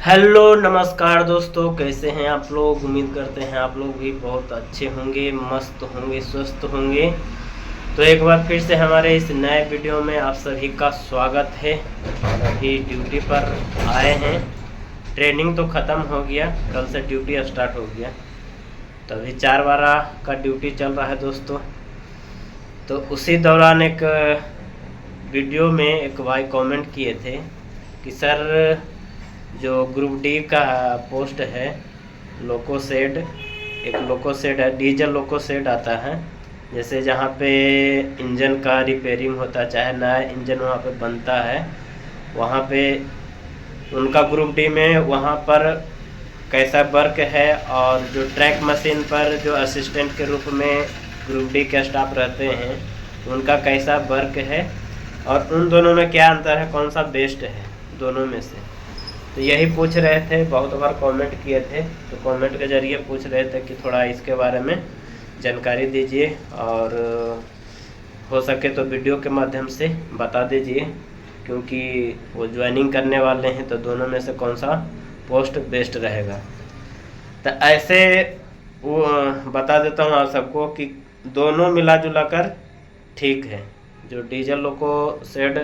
Hello नमस्कार दोस्तों, कैसे हैं आप लोग। उम्मीद करते हैं आप लोग भी बहुत अच्छे होंगे, मस्त होंगे, स्वस्थ होंगे। तो एक बार फिर से हमारे इस नए वीडियो में आप सभी का स्वागत है। अभी ड्यूटी पर आए हैं। ट्रेनिंग तो ख़त्म हो गया, कल से ड्यूटी स्टार्ट हो गया। तो अभी 4/12 का ड्यूटी चल रहा है दोस्तों। तो उसी दौरान एक वीडियो में एक भाई कमेंट किए थे कि सर जो ग्रुप डी का पोस्ट है, लोको शेड, एक लोको शेड है, डीजल लोको शेड आता है। जैसे जहाँ पे इंजन का रिपेयरिंग होता है, चाहे नया इंजन वहाँ पे बनता है, वहाँ पे उनका ग्रुप डी में वहाँ पर कैसा वर्क है, और जो ट्रैक मशीन पर जो असिस्टेंट के रूप में ग्रुप डी के स्टाफ रहते हैं उनका कैसा वर्क है, और उन दोनों में क्या अंतर है, कौन सा बेस्ट है दोनों में से। तो यही पूछ रहे थे, बहुत बार कमेंट किए थे, तो कमेंट के ज़रिए पूछ रहे थे कि थोड़ा इसके बारे में जानकारी दीजिए, और हो सके तो वीडियो के माध्यम से बता दीजिए, क्योंकि वो ज्वाइनिंग करने वाले हैं। तो दोनों में से कौन सा पोस्ट बेस्ट रहेगा। तो ऐसे वो बता देता हूँ आप सबको कि दोनों मिला जुला कर ठीक है। जो डीजल लोको शेड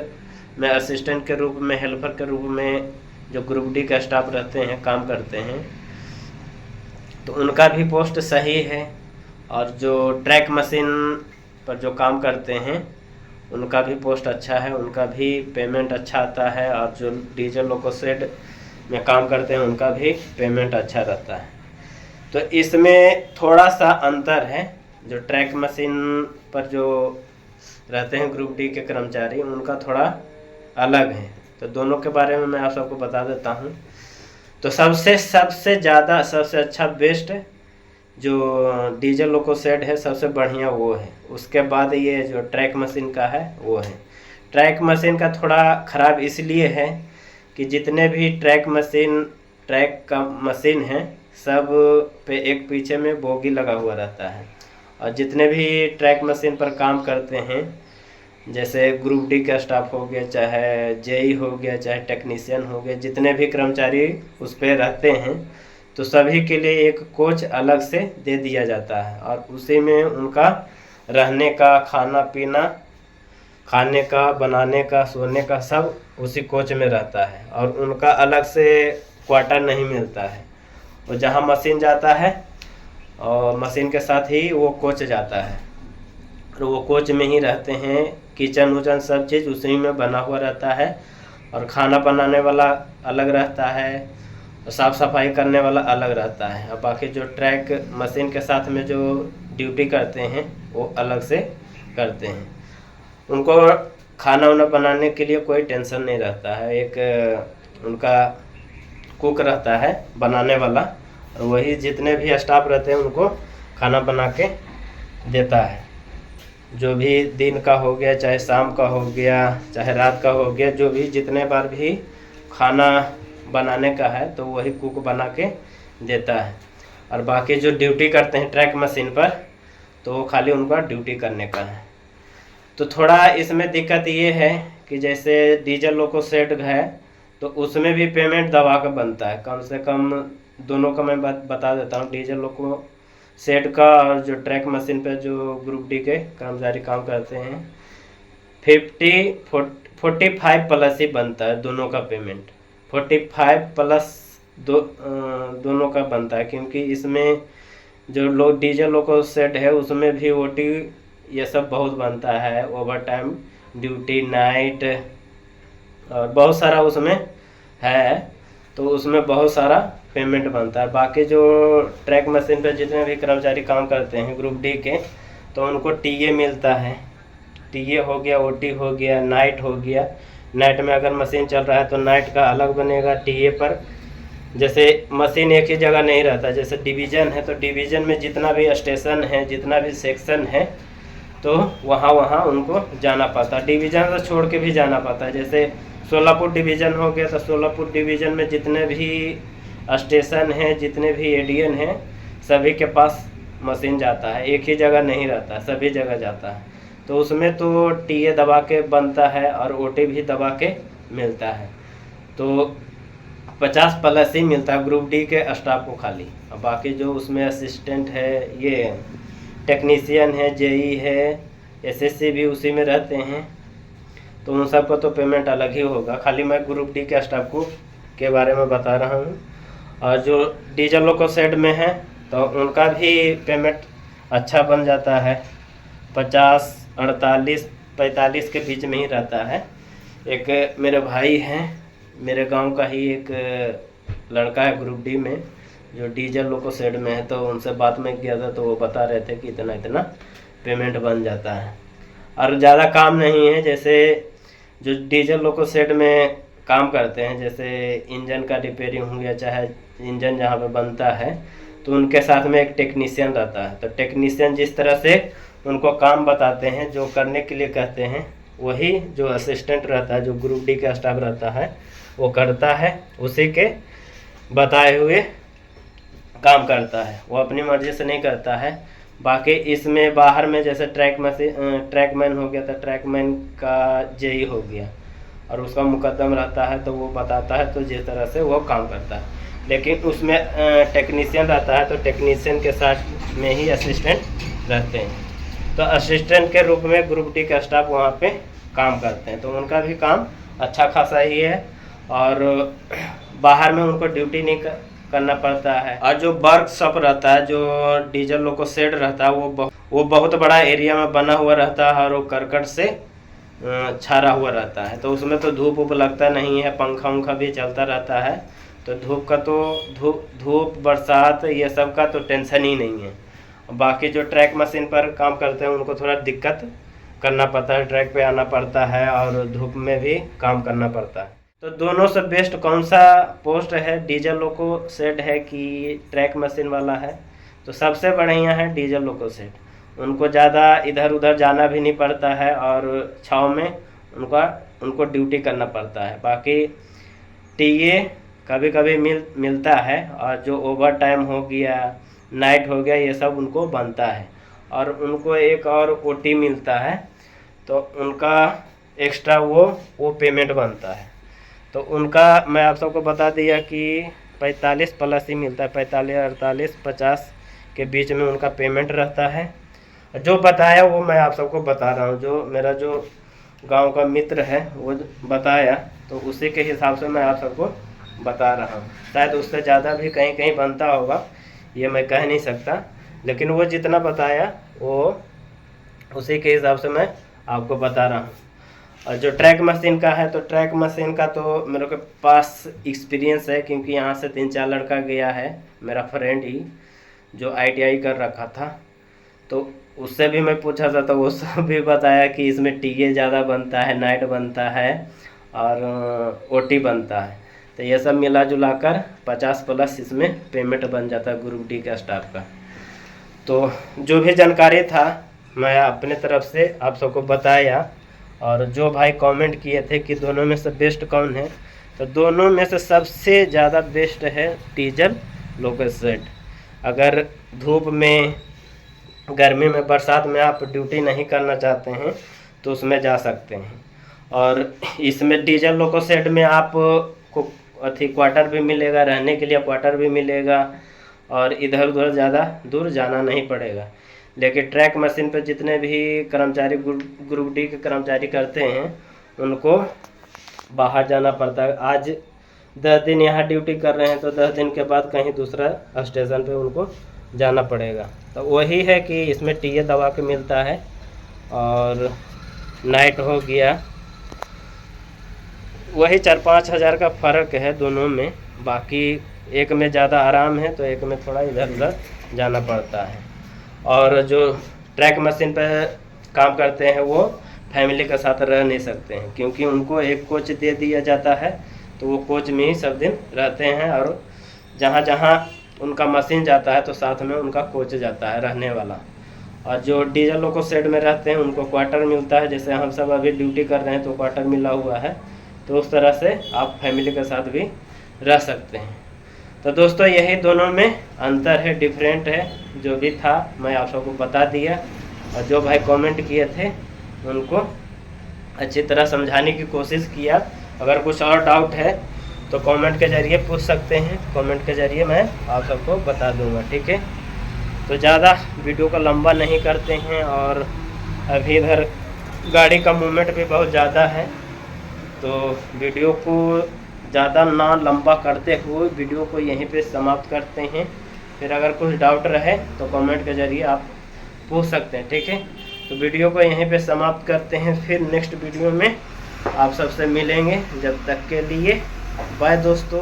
में असिस्टेंट के रूप में, हेल्पर के रूप में जो ग्रुप डी का स्टाफ रहते हैं, काम करते हैं, तो उनका भी पोस्ट सही है। और जो ट्रैक मशीन पर जो काम करते हैं उनका भी पोस्ट अच्छा है, उनका भी पेमेंट अच्छा आता है। और जो डीजल लोको शेड में काम करते हैं उनका भी पेमेंट अच्छा रहता है। तो इसमें थोड़ा सा अंतर है। जो ट्रैक मशीन पर जो रहते हैं ग्रुप डी के कर्मचारी, उनका थोड़ा अलग है। तो दोनों के बारे में मैं आप सबको बता देता हूँ। तो सबसे ज़्यादा, सबसे अच्छा बेस्ट जो डीजल लोको शेड है, सबसे बढ़िया वो है। उसके बाद ये जो ट्रैक मशीन का है वो है। ट्रैक मशीन का थोड़ा ख़राब इसलिए है कि जितने भी ट्रैक का मशीन है, सब पे एक पीछे में बोगी लगा हुआ रहता है। और जितने भी ट्रैक मशीन पर काम करते हैं, जैसे ग्रुप डी का स्टाफ हो गया, चाहे जेई हो गया, चाहे टेक्नीशियन हो गया, जितने भी कर्मचारी उस पर रहते हैं, तो सभी के लिए एक कोच अलग से दे दिया जाता है। और उसी में उनका रहने का, खाना पीना, खाने का, बनाने का, सोने का, सब उसी कोच में रहता है। और उनका अलग से क्वार्टर नहीं मिलता है। और जहाँ मशीन जाता है और मशीन के साथ ही वो कोच जाता है, और वो कोच में ही रहते हैं। किचन उचन सब चीज़ उसी में बना हुआ रहता है। और खाना बनाने वाला अलग रहता है, और साफ़ सफाई करने वाला अलग रहता है। और बाकी जो ट्रैक मशीन के साथ में जो ड्यूटी करते हैं वो अलग से करते हैं। उनको खाना वाना बनाने के लिए कोई टेंशन नहीं रहता है। एक उनका कुक रहता है बनाने वाला, और वही जितने भी स्टाफ रहते हैं उनको खाना बना के देता है। जो भी दिन का हो गया, चाहे शाम का हो गया, चाहे रात का हो गया, जो भी जितने बार भी खाना बनाने का है तो वही कुक बना के देता है। और बाकी जो ड्यूटी करते हैं ट्रैक मशीन पर, तो वो खाली उनका ड्यूटी करने का है। तो थोड़ा इसमें दिक्कत ये है कि जैसे डीजल लोको शेड है, तो उसमें भी पेमेंट दबा कर बनता है। कम से कम दोनों का मैं बता देता हूँ। डीजल लोको शेड का और जो ट्रैक मशीन पे जो ग्रुप डी के कर्मचारी काम करते हैं, 45 प्लस ही बनता है दोनों का पेमेंट। 45 प्लस दोनों का बनता है, क्योंकि इसमें जो डीजल लोको शेड है उसमें भी ओटी ये सब बहुत बनता है, ओवर टाइम ड्यूटी, नाइट, और बहुत सारा उसमें है। तो उसमें बहुत सारा पेमेंट बनता है। बाकी जो ट्रैक मशीन पे जितने भी कर्मचारी काम करते हैं ग्रुप डी के, तो उनको टीए मिलता है। टीए हो गया, ओटी हो गया, नाइट हो गया। नाइट में अगर मशीन चल रहा है तो नाइट का अलग बनेगा टीए पर। जैसे मशीन एक ही जगह नहीं रहता, जैसे डिवीज़न है तो डिवीज़न में जितना भी स्टेशन है, जितना भी सेक्शन है, तो वहाँ उनको जाना पड़ता है। डिवीज़न से छोड़ के भी जाना पड़ता है। जैसे सोलापुर डिवीज़न हो गया, तो सोलापुर डिवीज़न में जितने भी स्टेशन हैं, जितने भी एडीएन हैं, सभी के पास मशीन जाता है। एक ही जगह नहीं रहता, सभी जगह जाता है। तो उसमें तो टीए दबा के बनता है और ओटी भी दबा के मिलता है। तो 50+ ही मिलता है ग्रुप डी के स्टाफ को खाली। अब बाकी जो उसमें असिस्टेंट है, ये टेक्नीशियन है, जेई है, एसएससी भी उसी में रहते हैं, तो उन सबको तो पेमेंट अलग ही होगा। खाली मैं ग्रुप डी के स्टाफ को के बारे में बता रहा हूँ। और जो डीजल लोको सेड में है तो उनका भी पेमेंट अच्छा बन जाता है, 50, 48, 45 के बीच में ही रहता है। एक मेरे भाई हैं, मेरे गांव का ही एक लड़का है ग्रुप डी में जो डीजल लोको सेड में है, तो उनसे बात में किया था तो वो बता रहे थे कि इतना इतना पेमेंट बन जाता है और ज़्यादा काम नहीं है। जैसे जो डीजल लोको सेड में काम करते हैं, जैसे इंजन का रिपेयरिंग हो गया, चाहे इंजन जहाँ पे बनता है, तो उनके साथ में एक टेक्नीशियन रहता है। तो टेक्नीशियन जिस तरह से उनको काम बताते हैं, जो करने के लिए कहते हैं, वही जो असिस्टेंट रहता है, जो ग्रुप डी का स्टाफ रहता है, वो करता है, उसी के बताए हुए काम करता है, वो अपनी मर्जी से नहीं करता है। बाकी इसमें बाहर में जैसे ट्रैकमैन हो गया, तो ट्रैकमैन का जेई हो गया और उसका मुकदम रहता है, तो वो बताता है, तो जिस तरह से वो काम करता है। लेकिन उसमें टेक्नीशियन रहता है, तो टेक्नीशियन के साथ में ही असिस्टेंट रहते हैं। तो असिस्टेंट के रूप में ग्रुप डी का स्टाफ वहाँ पे काम करते हैं, तो उनका भी काम अच्छा खासा ही है और बाहर में उनको ड्यूटी नहीं करना पड़ता है। और जो वर्कशॉप रहता है, जो डीजल लोको शेड रहता है, वो बहुत बड़ा एरिया में बना हुआ रहता है और वो करकट से छारा हुआ रहता है, तो उसमें तो धूप वूप लगता नहीं है, पंखा उंखा भी चलता रहता है, तो धूप का तो धूप बरसात ये सब का तो टेंशन ही नहीं है। बाकी जो ट्रैक मशीन पर काम करते हैं उनको थोड़ा दिक्कत करना पड़ता है, ट्रैक पे आना पड़ता है और धूप में भी काम करना पड़ता है। तो दोनों से बेस्ट कौन सा पोस्ट है, डीजल लोको सेड है कि ट्रैक मशीन वाला है? तो सबसे बढ़िया है डीजल लोको सेड। उनको ज़्यादा इधर उधर जाना भी नहीं पड़ता है और छाँव में उनको ड्यूटी करना पड़ता है। बाकी टीए कभी कभी मिलता है और जो ओवर टाइम हो गया, नाइट हो गया, ये सब उनको बनता है और उनको एक और ओटी मिलता है, तो उनका एक्स्ट्रा वो पेमेंट बनता है। तो उनका मैं आप सबको बता दिया कि 45+ ही मिलता है, 45, 48, 50 के बीच में उनका पेमेंट रहता है। जो बताया वो मैं आप सबको बता रहा हूँ, जो मेरा जो गांव का मित्र है वो बताया, तो उसी के हिसाब से मैं आप सबको बता रहा हूँ। शायद उससे ज़्यादा भी कहीं कहीं बनता होगा, ये मैं कह नहीं सकता, लेकिन वो जितना बताया वो उसी के हिसाब से मैं आपको बता रहा हूँ। और जो ट्रैक मशीन का है, तो ट्रैक मशीन का तो मेरे को पास एक्सपीरियंस है, क्योंकि यहाँ से 3-4 लड़का गया है, मेरा फ्रेंड ही जो ITI कर रखा था, तो उससे भी मैं पूछा था, तो वो सब भी बताया कि इसमें टीए ज़्यादा बनता है, नाइट बनता है और ओटी बनता है, तो ये सब मिला जुला कर 50+ इसमें पेमेंट बन जाता है ग्रुप डी का स्टाफ का। तो जो भी जानकारी था मैं अपने तरफ से आप सबको बताया। और जो भाई कमेंट किए थे कि दोनों में से बेस्ट कौन है, तो दोनों में से सबसे ज़्यादा बेस्ट है डीजल लोको सेड। अगर धूप में, गर्मी में, बरसात में आप ड्यूटी नहीं करना चाहते हैं तो उसमें जा सकते हैं। और इसमें डीजल लोको सेड में आपको क्वार्टर भी मिलेगा, रहने के लिए क्वार्टर भी मिलेगा और इधर उधर ज़्यादा दूर जाना नहीं पड़ेगा। लेकिन ट्रैक मशीन पर जितने भी कर्मचारी ग्रुप डी के कर्मचारी करते हैं उनको बाहर जाना पड़ता है। आज 10 दिन यहाँ ड्यूटी कर रहे हैं तो 10 दिन के बाद कहीं दूसरा स्टेशन पे उनको जाना पड़ेगा। तो वही है कि इसमें टीए दबा के मिलता है और नाइट हो गया, वही 4-5 हज़ार का फ़र्क है दोनों में। बाकी एक में ज़्यादा आराम है तो एक में थोड़ा इधर उधर जाना पड़ता है। और जो ट्रैक मशीन पर काम करते हैं वो फैमिली के साथ रह नहीं सकते हैं, क्योंकि उनको एक कोच दे दिया जाता है, तो वो कोच में ही सब दिन रहते हैं और जहाँ जहाँ उनका मशीन जाता है तो साथ में उनका कोच जाता है रहने वाला। और जो डीजल लोको सेड में रहते हैं उनको क्वार्टर मिलता है, जैसे हम सब अभी ड्यूटी कर रहे हैं तो क्वार्टर मिला हुआ है, तो उस तरह से आप फैमिली के साथ भी रह सकते हैं। तो दोस्तों यही दोनों में अंतर है, डिफरेंट है। जो भी था मैं आप सबको बता दिया और जो भाई कमेंट किए थे उनको अच्छी तरह समझाने की कोशिश किया। अगर कुछ और डाउट है तो कमेंट के ज़रिए पूछ सकते हैं, कमेंट के ज़रिए मैं आप सबको बता दूंगा, ठीक है। तो ज़्यादा वीडियो को लंबा नहीं करते हैं, और अभी इधर गाड़ी का मूवमेंट भी बहुत ज़्यादा है, तो वीडियो को ज़्यादा ना लंबा करते हुए वीडियो को यहीं पे समाप्त करते हैं। फिर अगर कुछ डाउट रहे तो कमेंट के ज़रिए आप पूछ सकते हैं, ठीक है। तो वीडियो को यहीं पे समाप्त करते हैं, फिर नेक्स्ट वीडियो में आप सबसे मिलेंगे। जब तक के लिए बाय दोस्तों।